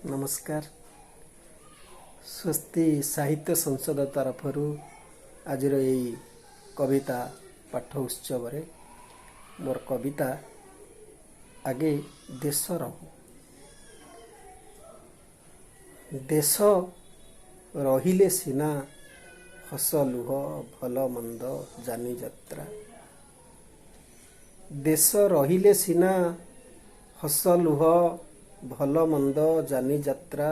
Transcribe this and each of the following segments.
नमस्कार। स्वस्ति साहित्य संसद तरफ आज कविता पाठ उत्सव रे मोर कविता आगे देश देश रहिले सिना हस लुह भल मंद जानी जात्रा। देश रहिले सिना हस लुह भल मंद जानी जात्रा।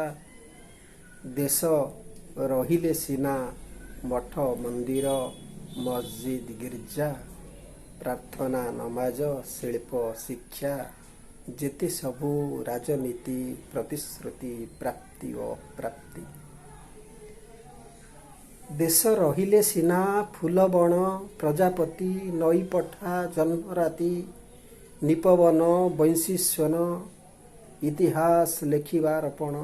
देश रहिले सिना मठ मंदिर मस्जिद गिर्जा प्रार्थना नमाज शिल्प शिक्षा जेते सबू राजनीति प्रतिश्रुति प्राप्ति और प्राप्ति। देश रहिले सिना फूल बण प्रजापति नई पठा जन्मराति निपवन वंशीस्वन इतिहास लेखिबार पण।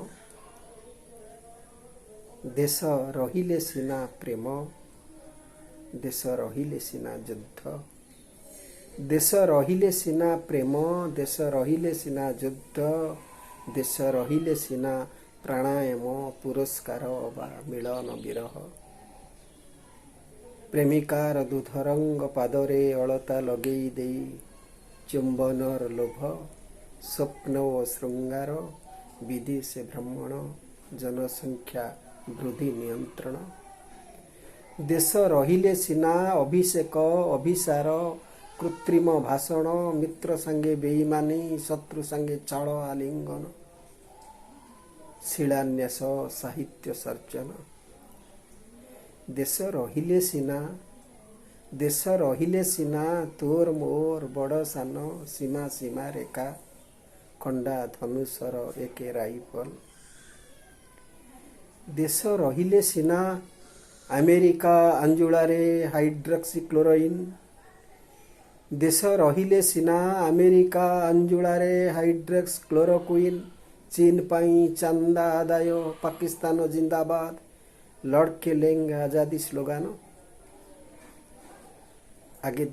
देश रहिले सिना प्रेम देश रहिले सिना युद्ध। देश रहिले सिना प्रेम देश रहिले सिना युद्ध। देश रहिले सिना प्राणायाम पुरस्कार बा मिलन विरह। प्रेमिकार दुधरंग पादरे अलता लगेई देई चुंबनर लोभ स्वप्न व श्रृंगार विदेश भ्रमण जनसंख्या वृद्धि नियंत्रण। देश रहिले सिना अभिषेक अभिसार कृत्रिम भाषण मित्र संगे बेईमानी शत्रु संगे छल आलिंगन शिलान्यास साहित्य सर्जन। देश रहिले सिना तोर मोर बड़ सान सीमा सीमा रेखा खंडा धनुषर एके राइफल। देश रहिले सिना अमेरिका अंजुलारे हाइड्रोक्सीक्लोरोइन। देश रहिले सिना अमेरिका अंजुलारे हाइड्रोक्सीक्लोरोक्विन। चीन पाई चंदा आदाय पाकिस्तान जिंदाबाद लड़के लेंगे आजादी स्लोगान। आगे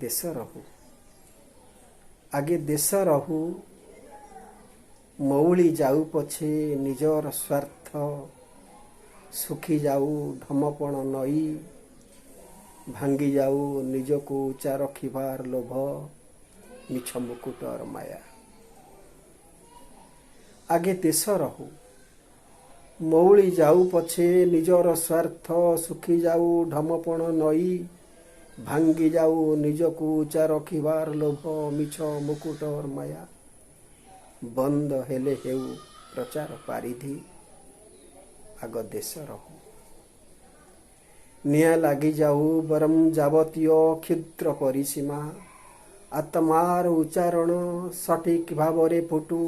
देश रहू मौली जाऊ पछे निजर स्वार्थ सुखी जाऊ ढमपण नई भांगी जाऊ निजको उच्चा रखिबार लोभ मिछ मुकुटर माया। आगे देश रहू मौली जाऊ पछे निजर स्वार्थ सुखी जाऊ ढमपण नई भांगी जाऊ निजको उच्चा रखिबार लोभ मिछ मुकुटर माया। बंद हेले हेउ प्रचार पारिधि आग देश रहू। निया लागी जाऊ बरम जावतीय क्षुद्र परिसीमा आत्मार उच्चारण सठिक भावरे फुटू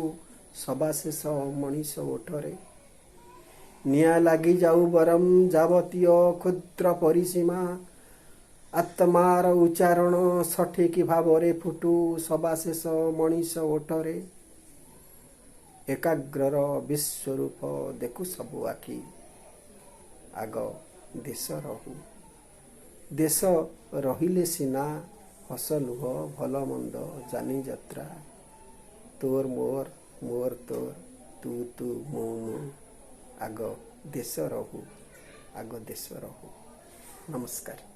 सबाशेष मनीष ओठरे। निया लागी जाऊ बरम जावतीय क्षुद्र परिसीमा आत्मार उच्चारण सठिक भावरे फुटू सबाशेष मनीष ओठरे। एकाग्रर विश्वरूप देखु सबु आखि आग देश रहू। देश रहिले सिना हस लुह भल मंद जानी जात्रा। तोर मोर मोर तोर तू तू मु मु आग देश रहू आग देश रहू। नमस्कार।